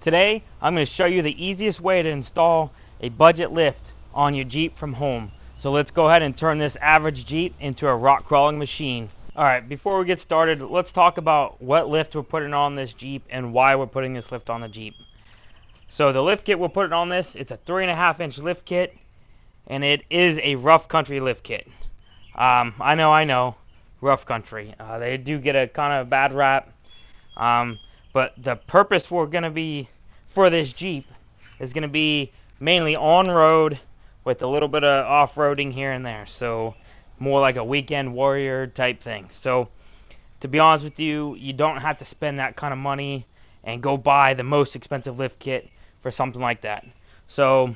Today, I'm going to show you the easiest way to install a budget lift on your Jeep from home. So let's go ahead and turn this average Jeep into a rock crawling machine. Alright, before we get started, let's talk about what lift we're putting on this Jeep and why we're putting this lift on the Jeep. So the lift kit we're putting on this, it's a 3.5-inch lift kit, and it is a rough country lift kit. I know, rough country. They do get a kind of bad rap. But the purpose we're going to be for this Jeep is going to be mainly on-road with a little bit of off-roading here and there. So more like a weekend warrior type thing. So to be honest with you, you don't have to spend that kind of money and go buy the most expensive lift kit for something like that. So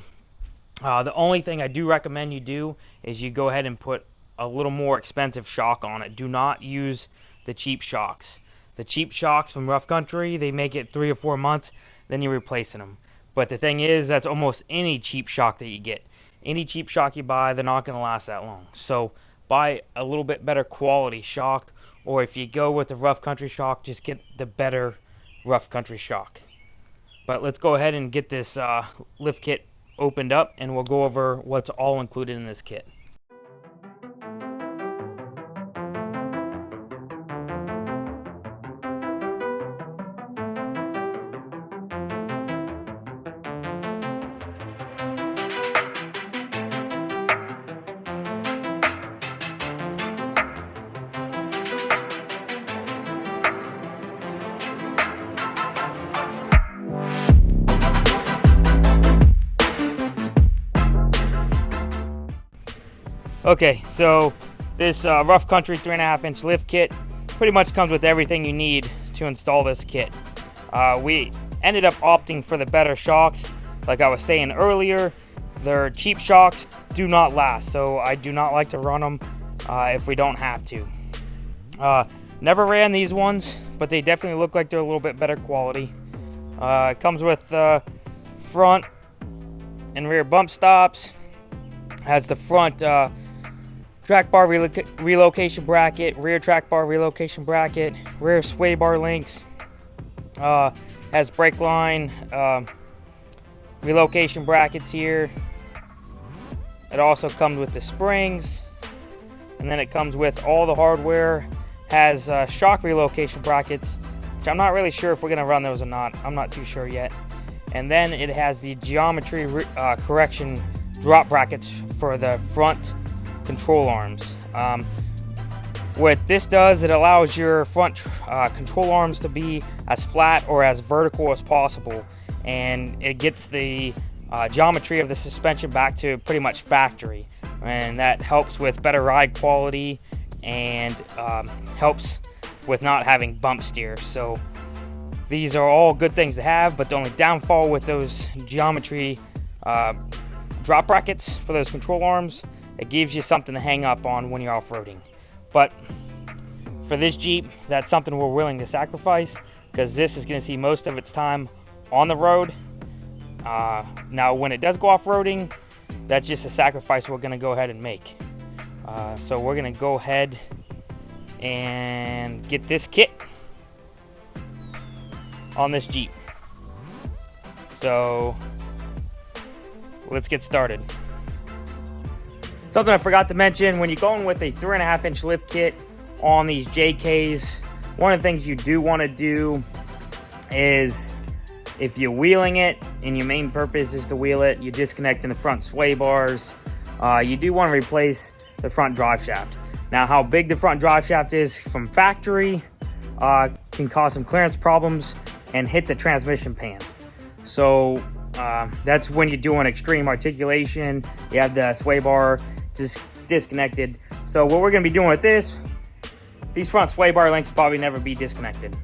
the only thing I do recommend you do is you go ahead and put a little more expensive shock on it. Do not use the cheap shocks. The cheap shocks from rough country, they make it 3 or 4 months, then you're replacing them. But the thing is, that's almost any cheap shock that you get. Any cheap shock you buy, they're not going to last that long. So buy a little bit better quality shock, or if you go with the rough country shock, just get the better rough country shock. But let's go ahead and get this lift kit opened up, and we'll go over what's all included in this kit. Okay, so this rough country 3.5-inch lift kit pretty much comes with everything you need to install this kit. We ended up opting for the better shocks. Like I was saying earlier, their cheap shocks do not last, so I do not like to run them if we don't have to. Never ran these ones, but they definitely look like they're a little bit better quality. It comes with front and rear bump stops, has the front track bar relocation bracket, rear track bar relocation bracket, rear sway bar links, has brake line relocation brackets here. It also comes with the springs, and then it comes with all the hardware, has shock relocation brackets, which I'm not really sure if we're going to run those or not. I'm not too sure yet. And then it has the geometry correction drop brackets for the front control arms. What this does, it allows your front control arms to be as flat or as vertical as possible, and it gets the geometry of the suspension back to pretty much factory, and that helps with better ride quality and helps with not having bump steer. So these are all good things to have, but the only downfall with those geometry drop brackets for those control arms, it gives you something to hang up on when you're off-roading. But for this Jeep, that's something we're willing to sacrifice, because this is going to see most of its time on the road. Now when it does go off-roading, that's just a sacrifice we're going to go ahead and make. So we're going to go ahead and get this kit on this Jeep. So let's get started. Something I forgot to mention, when you're going with a 3.5-inch lift kit on these JKs, one of the things you do want to do is, if you're wheeling it and your main purpose is to wheel it, you're disconnecting the front sway bars, you do want to replace the front drive shaft. Now, how big the front drive shaft is from factory can cause some clearance problems and hit the transmission pan. So that's when you're doing extreme articulation, you have the sway bar just disconnected. So what we're going to be doing with this, these front sway bar links will probably never be disconnected.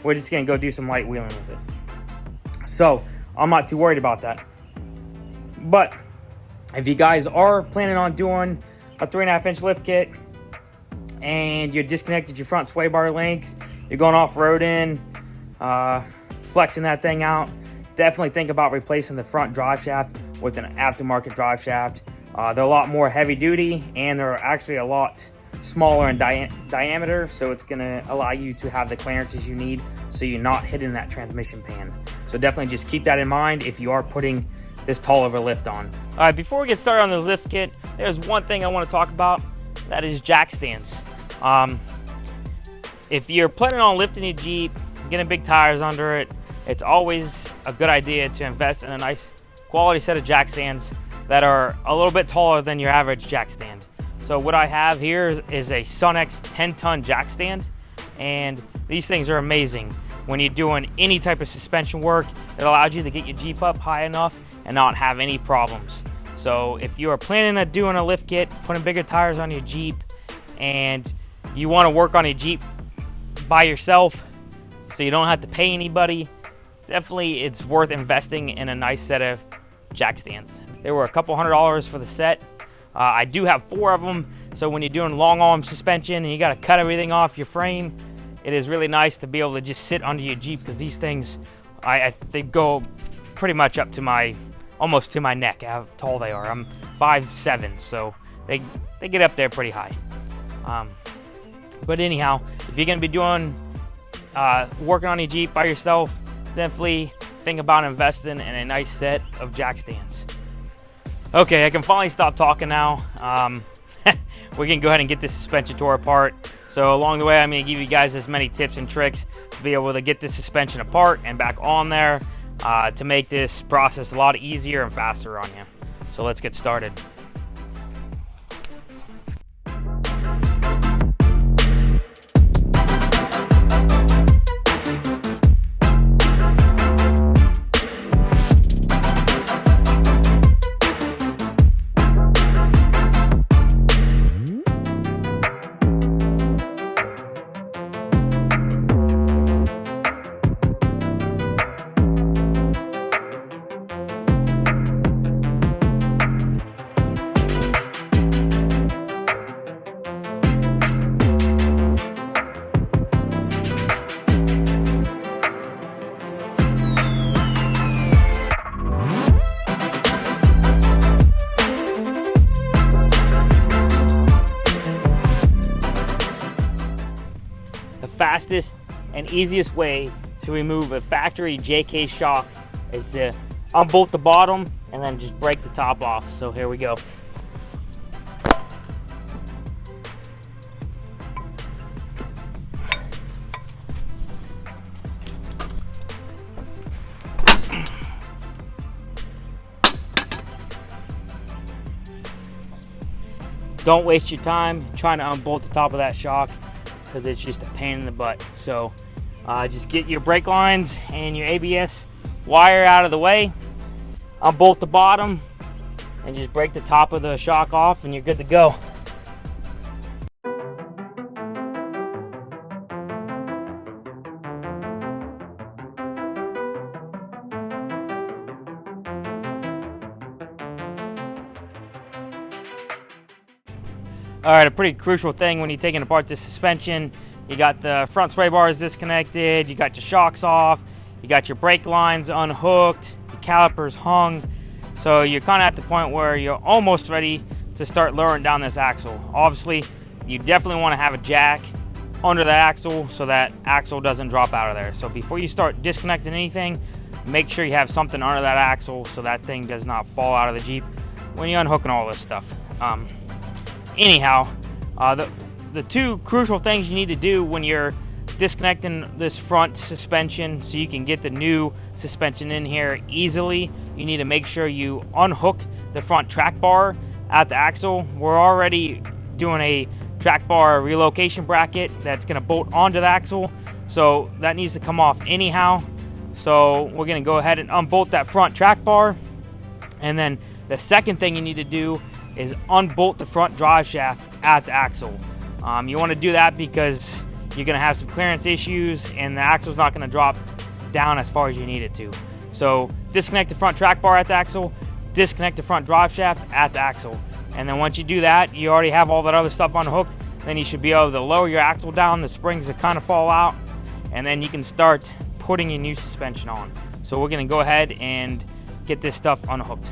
We're just going to go do some light wheeling with it. So I'm not too worried about that. But if you guys are planning on doing a 3.5-inch lift kit and you're disconnected your front sway bar links, you're going off-roading, flexing that thing out, definitely think about replacing the front drive shaft with an aftermarket drive shaft. They're a lot more heavy duty, and they're actually a lot smaller in diameter, so it's going to allow you to have the clearances you need so you're not hitting that transmission pan. So definitely just keep that in mind if you are putting this tall of a lift on. All right, before we get started on the lift kit, there's one thing I want to talk about. That is jack stands. If you're planning on lifting your Jeep, getting big tires under it, it's always a good idea to invest in a nice quality set of jack stands that are a little bit taller than your average jack stand. So what I have here is a Sunex 10-ton jack stand, and these things are amazing. When you're doing any type of suspension work, it allows you to get your Jeep up high enough and not have any problems. So if you are planning on doing a lift kit, putting bigger tires on your Jeep, and you want to work on a Jeep by yourself so you don't have to pay anybody, definitely it's worth investing in a nice set of jack stands. They were a couple $100 for the set. I do have 4 of them, so when you're doing long arm suspension and you got to cut everything off your frame, it is really nice to be able to just sit under your Jeep, because these things, they go pretty much up to almost to my neck, how tall they are. I'm 5'7", so they get up there pretty high. But anyhow, if you're going to be doing working on your Jeep by yourself, definitely think about investing in a nice set of jack stands. Okay, I can finally stop talking now. We're going to go ahead and get this suspension tore apart. So along the way, I'm going to give you guys as many tips and tricks to be able to get this suspension apart and back on there to make this process a lot easier and faster on you. So let's get started. The fastest and easiest way to remove a factory JK shock is to unbolt the bottom and then just break the top off. So here we go. Don't waste your time trying to unbolt the top of that shock, because it's just a pain in the butt. So just get your brake lines and your ABS wire out of the way, unbolt the bottom, and just break the top of the shock off, and you're good to go. All right, a pretty crucial thing when you're taking apart this suspension, you got the front sway bars disconnected, you got your shocks off, you got your brake lines unhooked, your calipers hung. So you're kind of at the point where you're almost ready to start lowering down this axle. Obviously, you definitely want to have a jack under the axle so that axle doesn't drop out of there. So before you start disconnecting anything, make sure you have something under that axle so that thing does not fall out of the Jeep when you're unhooking all this stuff. Anyhow, the 2 crucial things you need to do when you're disconnecting this front suspension so you can get the new suspension in here easily, you need to make sure you unhook the front track bar at the axle. We're already doing a track bar relocation bracket that's going to bolt onto the axle, so that needs to come off anyhow. So we're going to go ahead and unbolt that front track bar, and then the second thing you need to do is unbolt the front drive shaft at the axle. You want to do that because you're going to have some clearance issues and the axle's not going to drop down as far as you need it to. So disconnect the front track bar at the axle, disconnect the front drive shaft at the axle, and then once you do that, you already have all that other stuff unhooked. Then you should be able to lower your axle down, the springs that kind of fall out, and then you can start putting your new suspension on. So we're going to go ahead and get this stuff unhooked.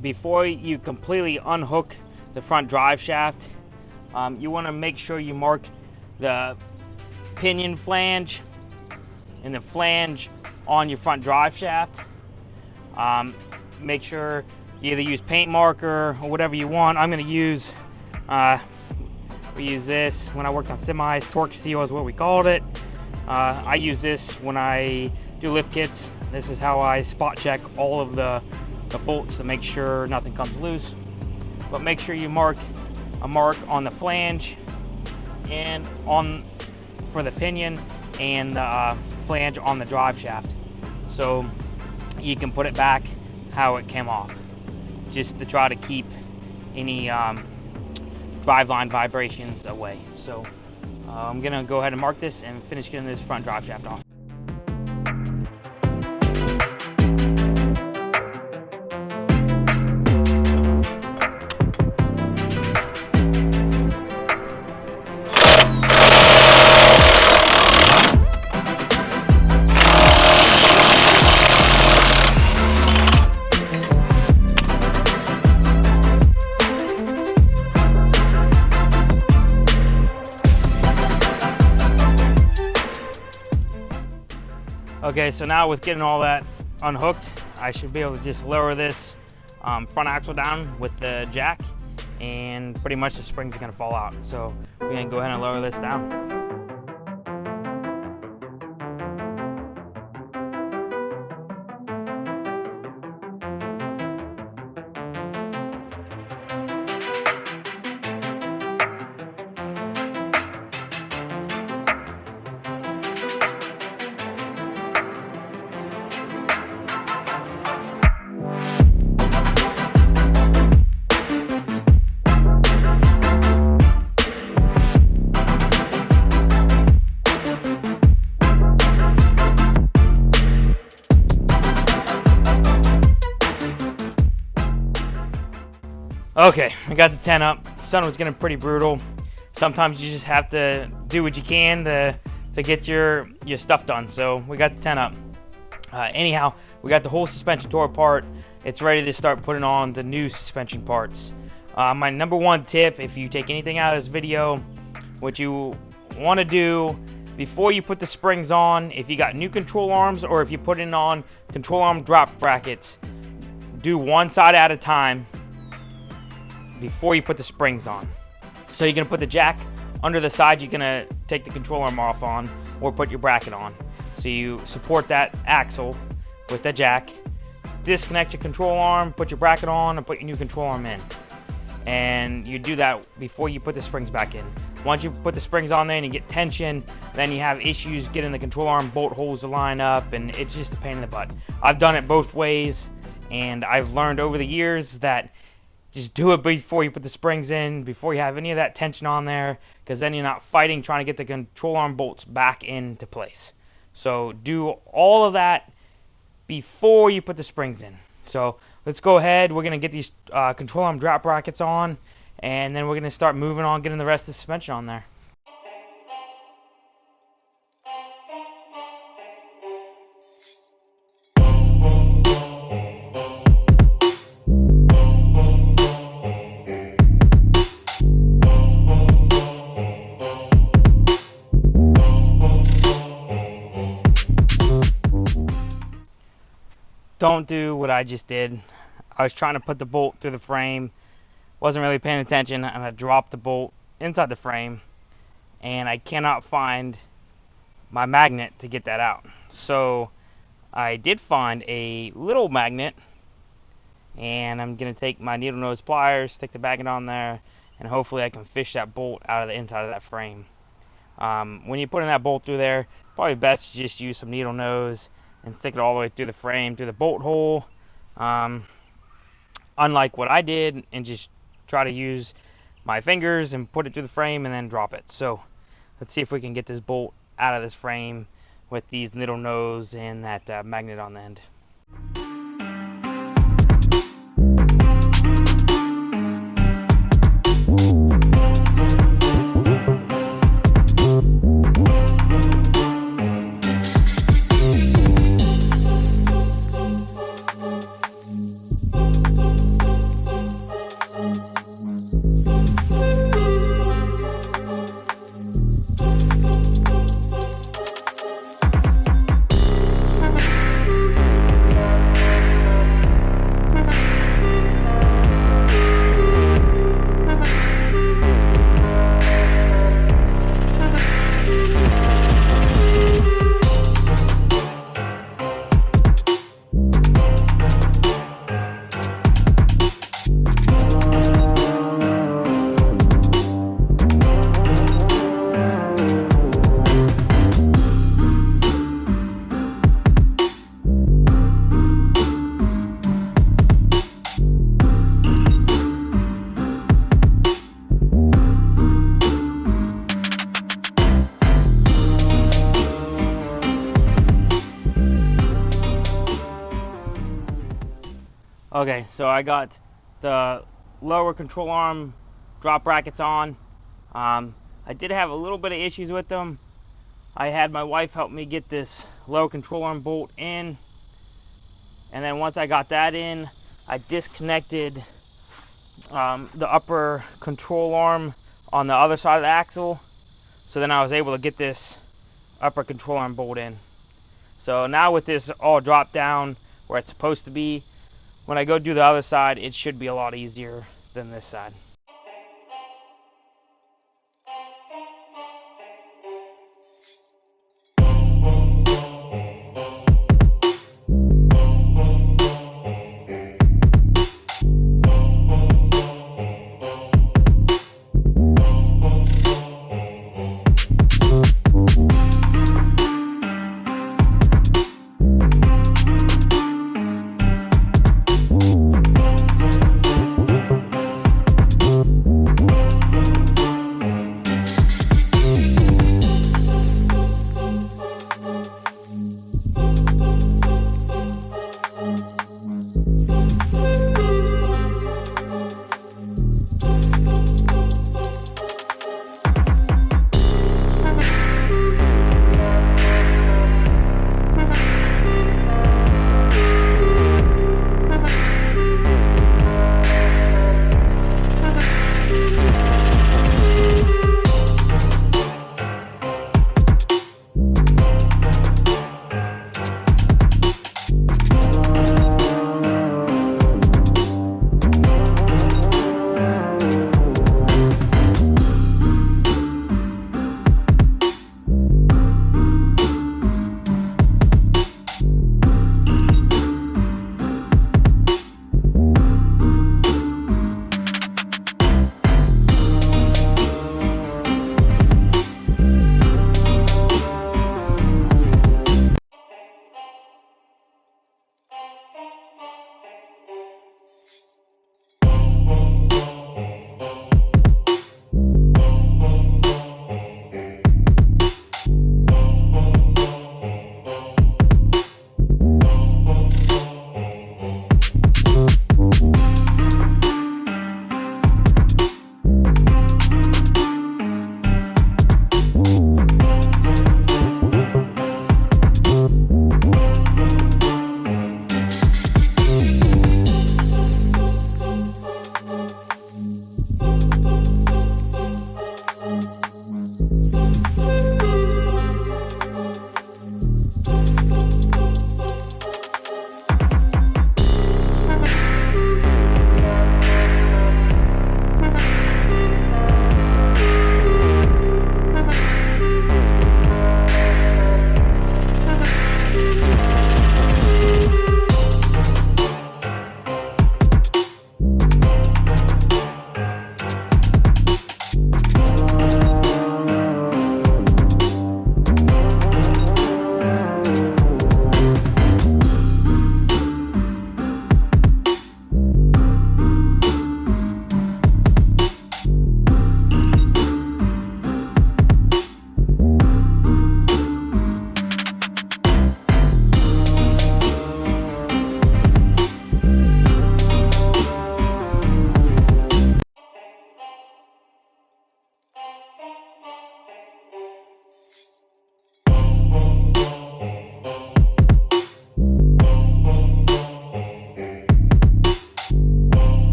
Before you completely unhook the front drive shaft, you want to make sure you mark the pinion flange and the flange on your front drive shaft. Make sure you either use paint marker or whatever you want. I'm going to use, we use this when I worked on semis. Torque seal is what we called it. I use this when I do lift kits. This is how I spot check all of the bolts to make sure nothing comes loose. But make sure you mark a mark on the flange and for the pinion and the flange on the drive shaft, so you can put it back how it came off, just to try to keep any driveline vibrations away. So I'm gonna go ahead and mark this and finish getting this front drive shaft off. Okay, so now with getting all that unhooked, I should be able to just lower this front axle down with the jack, and pretty much the springs are going to fall out. So we're going to go ahead and lower this down. Okay, we got the tent up. The sun was getting pretty brutal. Sometimes you just have to do what you can to get your stuff done. So we got the tent up. Anyhow, we got the whole suspension tore apart. It's ready to start putting on the new suspension parts. My number one tip, if you take anything out of this video, what you want to do before you put the springs on, if you got new control arms or if you put in on control arm drop brackets, do one side at a time before you put the springs on. So you're going to put the jack under the side you're going to take the control arm off on, or put your bracket on. So you support that axle with the jack, disconnect your control arm, put your bracket on, and put your new control arm in. And you do that before you put the springs back in. Once you put the springs on there and you get tension, then you have issues getting the control arm bolt holes to line up, and it's just a pain in the butt. I've done it both ways, and I've learned over the years that just do it before you put the springs in, before you have any of that tension on there, because then you're not fighting trying to get the control arm bolts back into place. So do all of that before you put the springs in. So let's go ahead. We're going to get these control arm drop brackets on, and then we're going to start moving on, getting the rest of the suspension on there. Don't do what I just did. I was trying to put the bolt through the frame, wasn't really paying attention, and I dropped the bolt inside the frame, and I cannot find my magnet to get that out. So I did find a little magnet, and I'm going to take my needle nose pliers, stick the magnet on there, and hopefully I can fish that bolt out of the inside of that frame. When you're putting that bolt through there, probably best to just use some needle nose and stick it all the way through the frame, through the bolt hole, unlike what I did, and just try to use my fingers and put it through the frame and then drop it. So let's see if we can get this bolt out of this frame with these needle nose and that magnet on the end. Okay, so I got the lower control arm drop brackets on. I did have a little bit of issues with them. I had my wife help me get this lower control arm bolt in, and then once I got that in, I disconnected the upper control arm on the other side of the axle, so then I was able to get this upper control arm bolt in. So now with this all dropped down where it's supposed to be, when I go do the other side, it should be a lot easier than this side.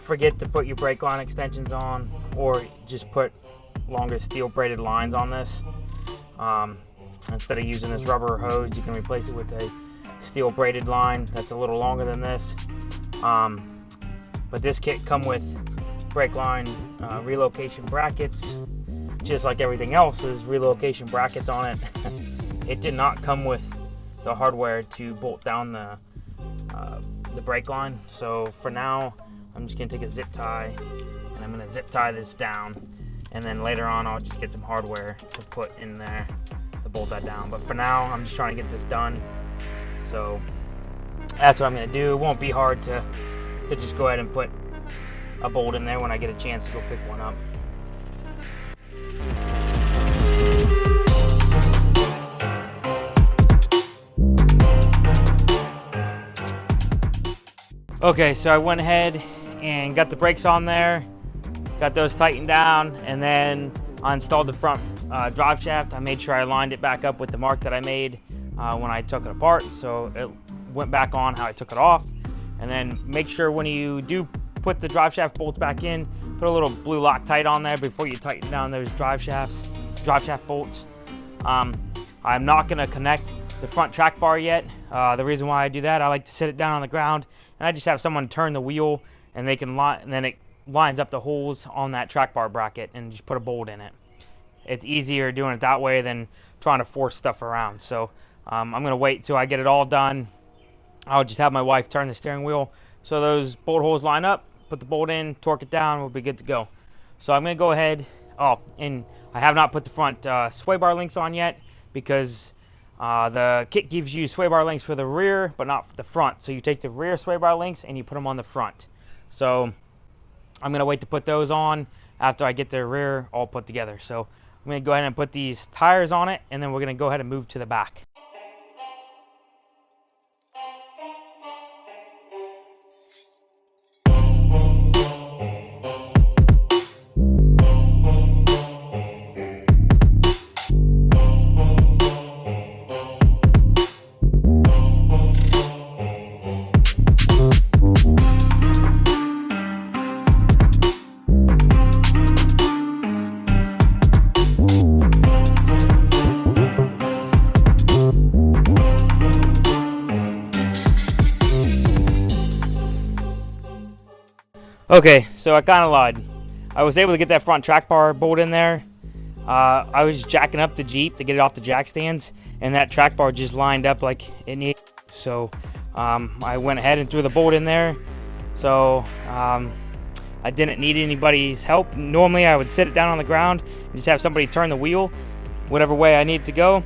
forget to put your brake line extensions on, or just put longer steel braided lines on this. Instead of using this rubber hose, you can replace it with a steel braided line that's a little longer than this. But this kit come with brake line relocation brackets, just like everything else is relocation brackets on it. It did not come with the hardware to bolt down the brake line. So for now, I'm just gonna take a zip tie and I'm gonna zip tie this down, and then later on I'll just get some hardware to put in there to bolt that down. But for now, I'm just trying to get this done. So that's what I'm gonna do. It won't be hard to just go ahead and put a bolt in there when I get a chance to go pick one up. Okay, so I went ahead and got the brakes on there, got those tightened down, and then I installed the front drive shaft. I made sure I lined it back up with the mark that I made when I took it apart, so it went back on how I took it off. And then make sure when you do put the drive shaft bolts back in, put a little blue Loctite on there before you tighten down those drive shaft bolts. I'm not gonna connect the front track bar yet. The reason why I do that, I like to sit it down on the ground and I just have someone turn the wheel, and they can and then it lines up the holes on that track bar bracket and just put a bolt in it. It's easier doing it that way than trying to force stuff around. So I'm gonna wait till I get it all done. I'll just have my wife turn the steering wheel so those bolt holes line up, put the bolt in, torque it down, we'll be good to go. So I'm gonna go ahead, and I have not put the front sway bar links on yet, because the kit gives you sway bar links for the rear, but not for the front. So you take the rear sway bar links and you put them on the front. So I'm gonna wait to put those on after I get the rear all put together. So I'm gonna go ahead and put these tires on it, and then we're gonna go ahead and move to the back. Okay, so I kind of lied. I was able to get that front track bar bolt in there. I was jacking up the Jeep to get it off the jack stands, and that track bar just lined up like it needed. So I went ahead and threw the bolt in there. So I didn't need anybody's help. Normally I would sit it down on the ground and just have somebody turn the wheel whatever way I need to go,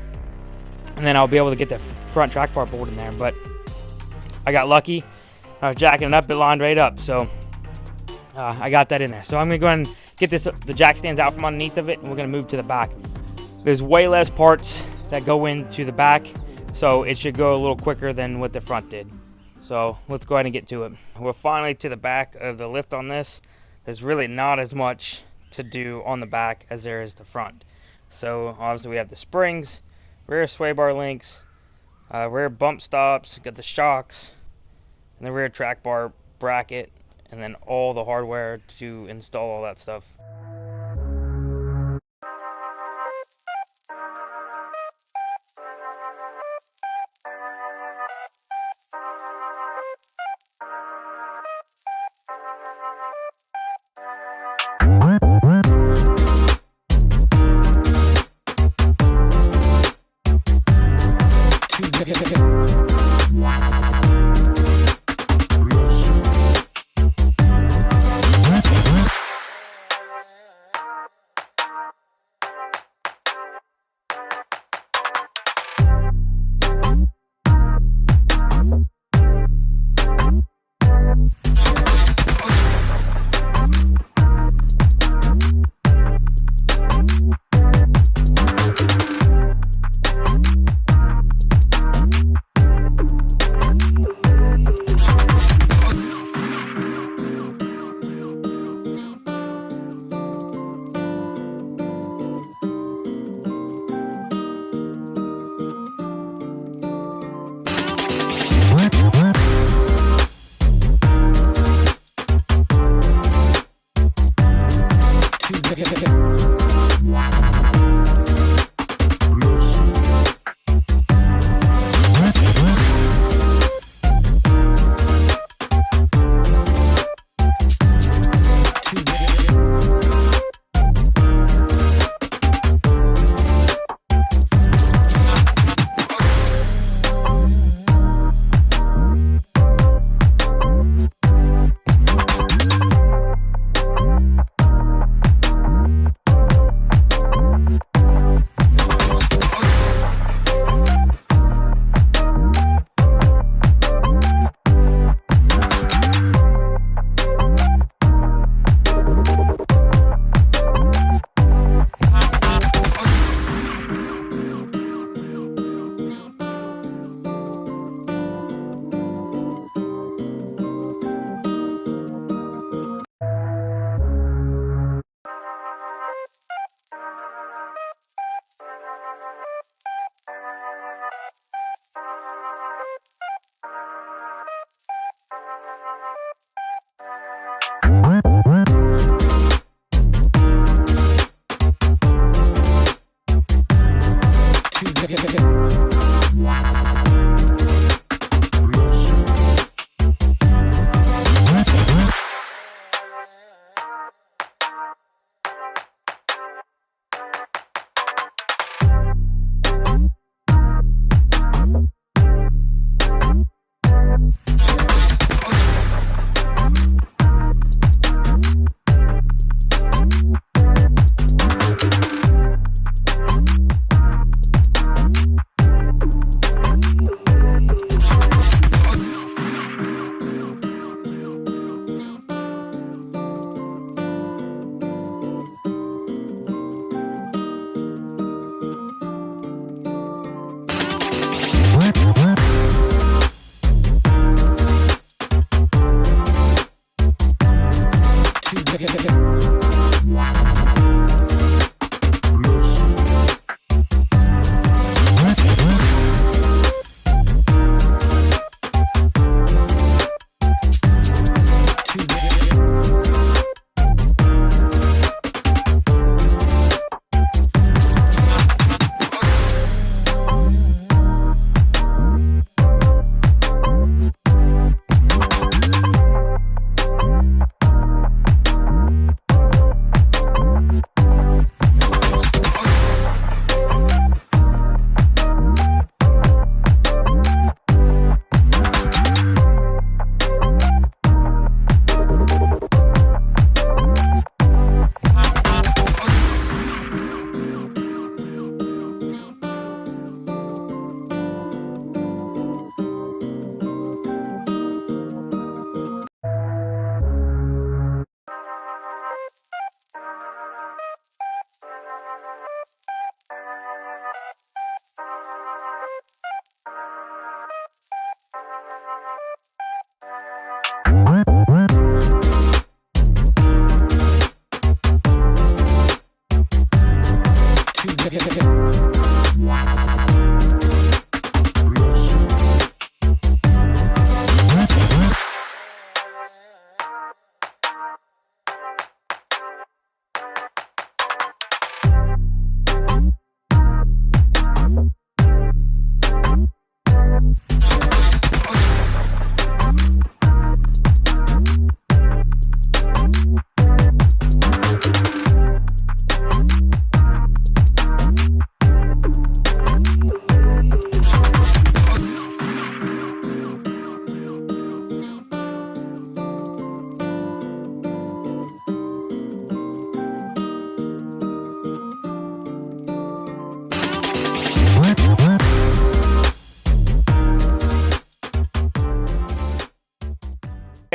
and then I'll be able to get the front track bar bolt in there. But I got lucky. I was jacking it up, it lined right up. So I got that in there. So I'm gonna go ahead and get the jack stands out from underneath of it, and we're gonna move to the back. There's way less parts that go into the back, so it should go a little quicker than what the front did. So let's go ahead and get to it. We're finally to the back of the lift on this. There's really not as much to do on the back as there is the front. So obviously we have the springs, rear sway bar links, rear bump stops, got the shocks, and the rear track bar bracket, and then all the hardware to install all that stuff.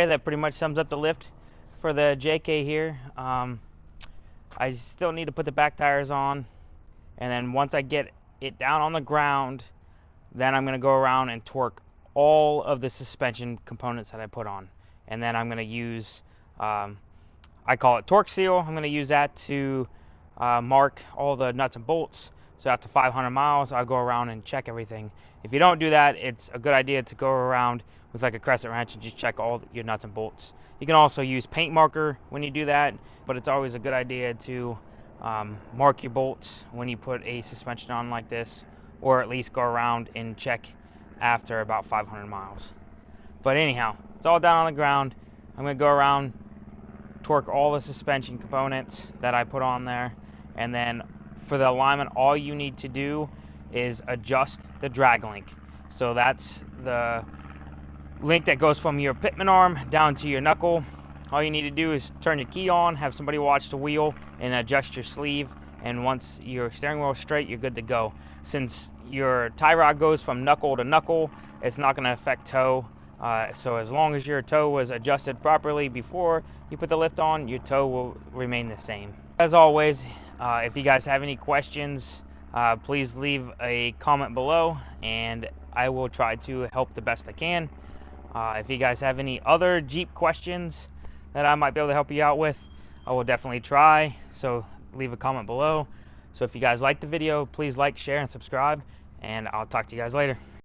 That pretty much sums up the lift for the JK here. I still need to put the back tires on, and then once I get it down on the ground, then I'm going to go around and torque all of the suspension components that I put on, and then I'm going to use I call it torque seal. I'm going to use that to mark all the nuts and bolts So after 500 miles, I'll go around and check everything. If you don't do that, it's a good idea to go around with like a crescent wrench and just check all your nuts and bolts. You can also use paint marker when you do that, but it's always a good idea to mark your bolts when you put a suspension on like this, or at least go around and check after about 500 miles. But anyhow, it's all down on the ground. I'm going to go around, torque all the suspension components that I put on there, and then for the alignment, all you need to do is adjust the drag link. So that's the link that goes from your pitman arm down to your knuckle. All you need to do is turn your key on, have somebody watch the wheel, and adjust your sleeve. And once your steering wheel is straight, you're good to go. Since your tie rod goes from knuckle to knuckle, it's not going to affect toe. So as long as your toe was adjusted properly before you put the lift on, your toe will remain the same. As always, if you guys have any questions, please leave a comment below, and I will try to help the best I can. If you guys have any other Jeep questions that I might be able to help you out with, I will definitely try. So leave a comment below. So if you guys like the video, please like, share, and subscribe, and I'll talk to you guys later.